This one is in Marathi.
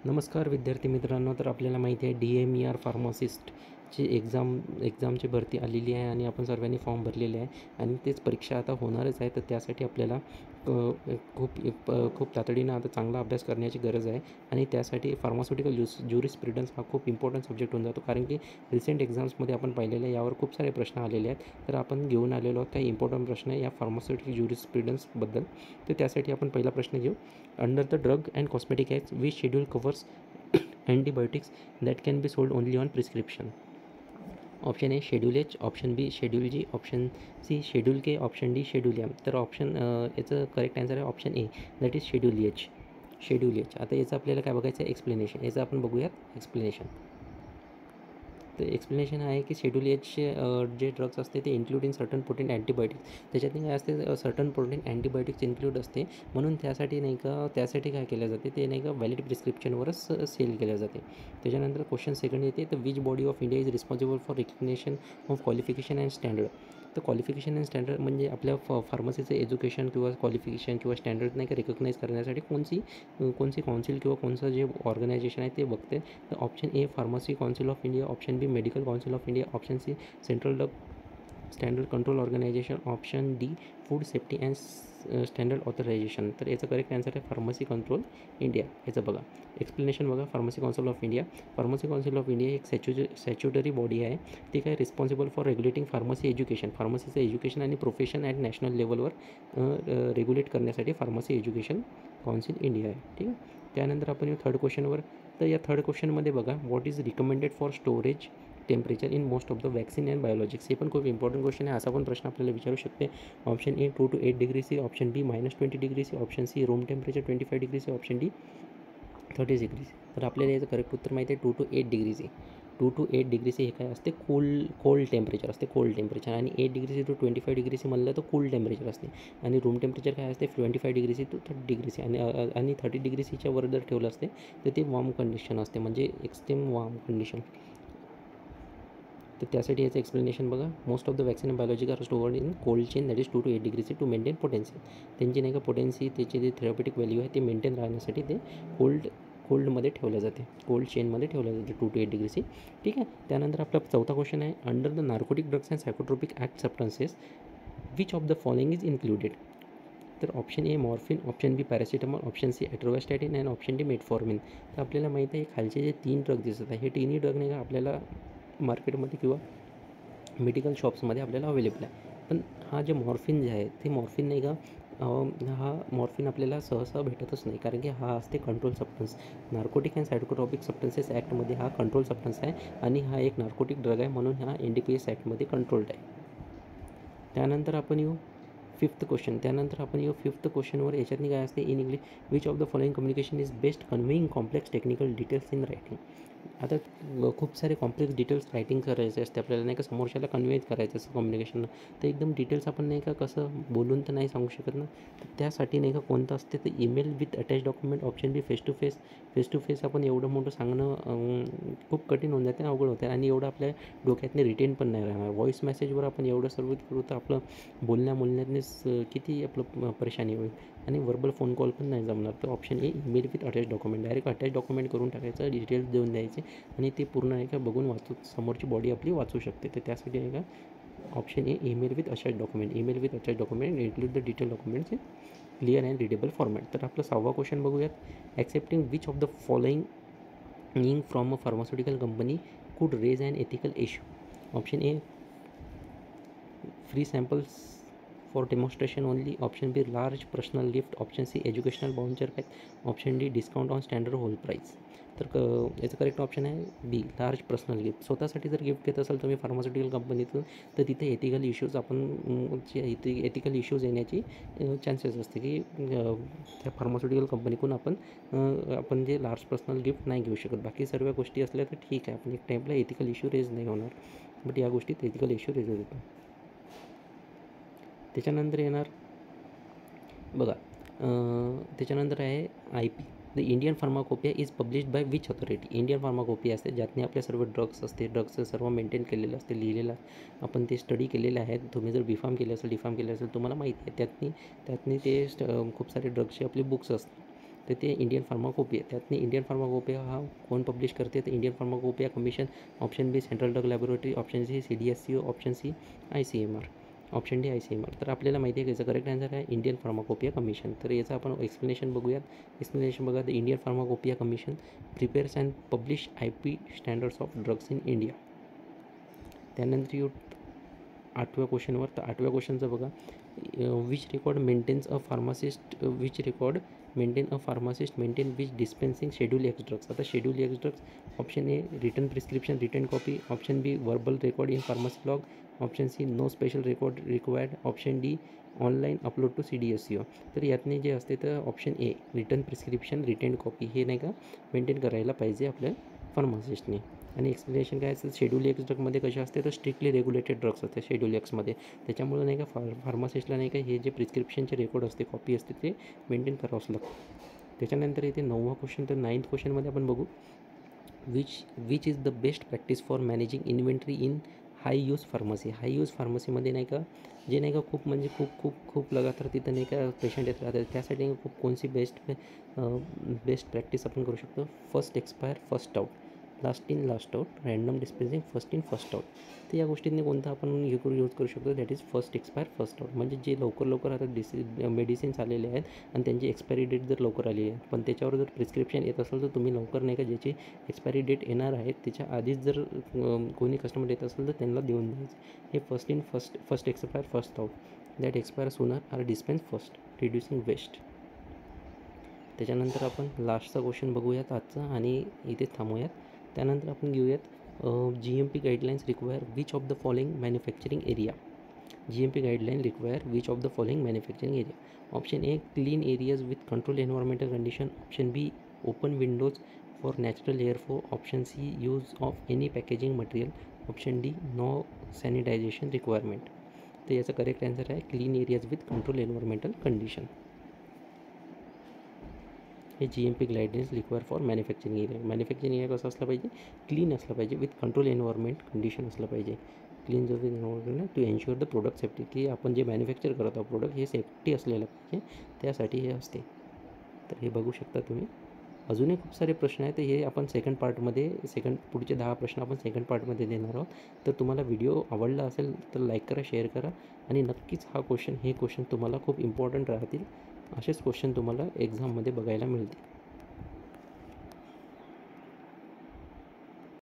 नमस्कार विद्यार्थी मित्रांनो. तर आपल्याला माहिती आहे DMER फार्मासिस्टची एक्झामची भरती आलेली आहे आणि आपण सर्वांनी फॉर्म भरलेले आहे आणि तेच परीक्षा आता होणारच आहे. तर त्यासाठी आपल्याला खूप तातडीनं आता चांगला अभ्यास करण्याची गरज आहे आणि त्यासाठी फार्मास्युटिकल ज्युरिस्प्रुडन्स हा खूप इम्पॉर्टंट सब्जेक्ट होऊन जातो, कारण की रिसेंट एक्झाम्समध्ये आपण पाहिलेलं आहे, यावर खूप सारे प्रश्न आलेले आहेत. तर आपण घेऊन आलेलो आहोत काही इम्पॉर्टंट प्रश्न या फार्मास्युटिकल ज्युरिस्प्रुडन्सबद्दल. तर त्यासाठी आपण पहिला प्रश्न घेऊ. Under the drug and cosmetic act which schedule covers antibiotics that can be sold only on prescription? Option A schedule H, option B schedule G, option C schedule K, option D schedule M. तर याचं करेक्ट आन्सर आहे option A, that is schedule H. Schedule H. आता याचं आपल्याला काय बघायचं आहे? एक्सप्लेनेशन. याचं आपण बघूयात एक्सप्लेनेशन. तर एक्सप्लेनेशन आहे की शेड्यूल एचचे जे ड्रग्स असते ते include in certain potent antibiotics. त्याच्यातून काय असते, सर्टन पोटेंट अँटीबायोटिक्स इन्क्लूड असते, म्हणून त्यासाठी काय केलं जाते, ते नाही का व्हॅलिड प्रिस्क्रिप्शनवरच सेल केलं जाते. त्याच्यानंतर क्वेश्चन सेकंड येते, तर which body of India is responsible for recognition of qualification and standard. तर क्वालिफिकेशन अँड स्टँडर्ड म्हणजे आपल्या फार्मसीचं एज्युकेशन किंवा क्वालिफिकेशन किंवा स्टँडर्ड नाही का रिकग्नाईज करण्यासाठी कोणची काउन्सिल किंवा कोणचं जे ऑर्गनायझेशन आहे ते बघते. तर option A pharmacy council of India, option B medical council of India, option C central drug standard control organisation, option D food safety and standard authorisation. तर याचं करेक्ट आन्सर आहे फार्मसी कंट्रोल इंडिया. याचं बघा एक्सप्लेनेशन बघा. Pharmacy council of India. Pharmacy council of India एक स्टॅच्युटरी बॉडी आहे. ती काय responsible for regulating pharmacy education, फार्मसीचं एज्युकेशन आणि प्रोफेशन ॲट नॅशनल लेवलवर रेग्युलेट करण्यासाठी फार्मसी एज्युकेशन काउन्सिल इंडिया आहे. ठीक आहे. त्यानंतर आपण येऊ थर्ड क्वेश्चनवर. तर या थर्ड क्वेश्चनमध्ये बघा, what is recommended for storage temperature in most of the vaccine and biologics. हे पण खूप इम्पॉर्टंट क्वेश्चन आहे. असा पण प्रश्न आपल्याला विचारू शकते. Option A 2 to 8 degree C, option B -20 degree C, option C room temperature 25 degree C, option D 30 degree C. तर आपल्याला याचं करेक्ट उत्तर माहिती आहे 2 to 8 degree C. 2 to 8 degree C हे काय असते, कोल्ड टेम्परेचर असते, कोल्ड टेम्परेचर. आणि 8 degree C to 25 degree C म्हणलं तर कूल टेम्परेचर असते. आणि रूम टेम्परेचर काय असते, 25 degree C to 30 degree C. आणि 30 डिग्री सीच्या वर जर ठेवलं असते तर ते वॉर्म कंडिशन असते, म्हणजे एक्स्ट्रीम वॉर्म कंडिशन. तर त्यासाठी याचं एक्सप्लेनेशन बघा. Most of the vaccine biologic are stored in cold chain, that is 2 to 8 degree C to maintain potency. त्यांची नाही का पोटेन्सी, त्याचे जे थेरॉपेटिक व्हॅल्यू आहे ते मेंटेन राहण्यासाठी ते कोल्डमध्ये ठेवलं जाते, कोल्ड चेनमध्ये ठेवलं जाते 2 to 8 डिग्री सी. ठीक आहे. त्यानंतर आपला चौथा क्वेश्चन आहे, under the narcotic drugs and psychotropic act substances which of the following is included. तर option A morphine, option B paracetamol, option C atorvastatin and option D metformin. तर आपल्याला माहिती आहे खालचे जे 3 ड्रग दिसत आहे, हे तिन्ही ड्रग नाही का आपल्याला मार्केटमध्ये किंवा मेडिकल शॉप्समध्ये आपल्याला अवेलेबल आहे. पण हा जे मॉर्फिन जे आहे ते मॉर्फिन नाही का, हा मॉर्फिन आपल्याला सहसा भेटतच नाही, कारण की हा असते control substance. Narcotic and psychotropic substances ॲक्टमध्ये हा कंट्रोल सबस्टन्स आहे आणि हा एक नार्कोटिक ड्रग आहे, म्हणून हा NDPS ॲक्टमध्ये कंट्रोल्ड आहे. त्यानंतर आपण येऊ फिफ्थ क्वेश्चनवर. याच्यातनी काय असते, in English which of the following communication is best conveying complex technical details in writing. आता खूप सारे कॉम्प्लेक्स डिटेल्स रायटिंग करायचे असते आपल्याला, नाही का समोरच्याला कन्व्हेन्स करायचं असतं कम्युनिकेशनला. तर एकदम डिटेल्स आपण नाही का कसं बोलून तर नाही सांगू शकत ना. तर त्यासाठी नाही का कोणतं असते, तर email with attach document, option B face to face आपण एवढं मोठं सांगणं खूप कठीण होऊन जाते, अवघड होते आणि एवढं आपल्या डोक्यातने रिटेन पण नाही राहणार. व्हॉईस मेसेजवर आपण एवढं सर्व करू तर आपलं बोलण्यानेच किती आपलं परेशानी होईल आणि वर्बल फोन कॉल पण नाही जमणार. तर option A email with attach document, direct attach document करून टाकायचं, डिटेल्स देऊन द्यायचे आणि ते पूर्ण आहे का बघून समोरची बॉडी आपली वाचू शकते. तर त्यासाठी आहे का option A email with attach document. Email with attach document include the detail documents in clear and readable format. तर आपला 6वा क्वेश्चन बघूयात. Accepting which of the following from a pharmaceutical company could raise and ethical issue. Option A free samples for demonstration only, option B large personal gift, option C educational voucher pack, option D discount on standard whole price. तर याचं करेक्ट ऑप्शन आहे बी लार्ज पर्सनल गिफ्ट. स्वतःसाठी जर गिफ्ट घेत असाल तुम्ही फार्मास्युटिकल कंपनीतून तर तिथे एथिकल इश्यूज एथिकल इश्यूज येण्याची चान्सेस असते, की त्या फार्मास्युटिकल कंपनीकडून आपण जे लार्ज पर्सनल गिफ्ट नाही घेऊ शकत. बाकी सर्व गोष्टी असल्या तर ठीक आहे, आपण एक टाईमला एथिकल इश्यू रेज नाही होणार, बट या गोष्टीत एथिकल इश्यू रेज होतो. त्याच्यानंतर येणार बघा, त्याच्यानंतर आहे IP. The Indian pharmacopoeia is published by which authority. Indian pharmacopoeia असते ज्यातने आपल्या सर्व ड्रग्सचं सर्व मेंटेन केलेलं असते, लिहिलेलं आपण ते स्टडी केलेलं आहे. तुम्ही जर B.Pharm केलं असेल तुम्हाला माहिती आहे, त्यातनी ते खूप सारे ड्रग्सचे आपले बुक्स असतात. तर ते इंडियन फार्माकोपिया. त्यातनी इंडियन फार्माकोपिया हा कोण पब्लिश करते, तर Indian pharmacopoeia commission. Option B central drug laboratory, option C CDSCO, option C ICMR, option D ICMR. तर आपल्याला माहिती आहे की याचा करेक्ट आन्सर आहे इंडियन फार्माकोपिया कमिशन. तर याचं आपण एक्सप्लेनेशन बघूयात. एक्सप्लेनेशन बघा, the Indian pharmacopoeia commission prepares and publish IP standards of drugs in India. त्यानंतर येऊ 8व्या क्वेश्चनवर. तर 8व्या क्वेश्चनचं बघा, which record maintain a pharmacist maintain which dispensing schedule X drugs. आता schedule X drugs, option A written prescription written copy, option B verbal record in pharmacy log, option C no special record required, option D online upload to CDSCO. तर यातने जे असते तर option A written prescription written copy हे नाही का मेंटेन करायला पाहिजे आपल्या फार्मासिस्टने. आणि एक्सप्लेनेशन काय असतं, शेड्यूल एक्स ड्रगमध्ये कसे असते तर स्ट्रिक्टली रेग्युलेटेड ड्रग्स असते शेड्यूल एक्समध्ये. त्याच्यामुळे नाही का फार्मासिस्टला नाही का हे जे प्रिस्क्रिप्शनचे रेकॉर्ड असते कॉपी असते ते मेंटेन करावंच लागतं. त्याच्यानंतर इथे 9वा क्वेश्चन. तर 9th क्वेश्चनमध्ये आपण बघू, which is the best practice for managing inventory in high use pharmacy. High use फार्मसीमध्ये नाही का जे नाही का खूप म्हणजे खूप लगातार तिथं नाही का पेशंट येत राहतात, त्यासाठी खूप कोणती बेस्ट प्रॅक्टिस आपण करू शकतो. First expire first out, last in last out, random dispensing first in first out. तर या गोष्टींनी कोणतं आपण यूज करू शकतो, that is first expire first out. म्हणजे जे लवकर आता मेडिसिन्स आलेले आहेत आणि त्यांची एक्सपायरी डेट जर लवकर आली आहे, पण त्याच्यावर जर प्रिस्क्रिप्शन येत असेल तर तुम्ही लवकर नाही का ज्याची एक्सपायरी डेट येणार आहे त्याच्या आधीच जर कोणी कस्टमर येत असेल तर त्यांना देऊन द्यायचं. हे first expire first out, that expire sooner are dispense first, reducing waste. त्याच्यानंतर आपण लास्टचा क्वेश्चन बघूयात आजचा आणि इथे थांबूयात. त्यानंतर आपण घेऊयात GMP guidelines require which of the following manufacturing area. GMP guideline require which of the following manufacturing area. Option A clean areas with control environmental condition, option B open windows for natural air flow, option C use of any packaging material, option D no sanitization requirement. तर याचा करेक्ट आन्सर आहे clean areas with control environmental condition. हे GMP guidelines require for manufacturing area. Manufacturing area कसं असलं पाहिजे, क्लीन असलं पाहिजे, विथ कंट्रोल एन्व्हायरमेंट कंडिशन असलं पाहिजे. क्लीन जर environment to ensure the product safety, की आपण जे मॅन्युफॅक्चर करत आहोत प्रोडक्ट हे सेफ्टी असलेलं पाहिजे, त्यासाठी हे असते. तर हे बघू शकता तुम्ही. अजूनही खूप सारे प्रश्न आहेत, तर हे आपण पुढचे 10 प्रश्न आपण सेकंड पार्टमध्ये देणार आहोत. तर तुम्हाला व्हिडिओ आवडला असेल तर लाईक करा, शेअर करा आणि नक्कीच हे क्वेश्चन तुम्हाला खूप इम्पॉर्टंट राहतील. असेच क्वेश्चन तुम्हाला एक्झाममध्ये बघायला मिळतील.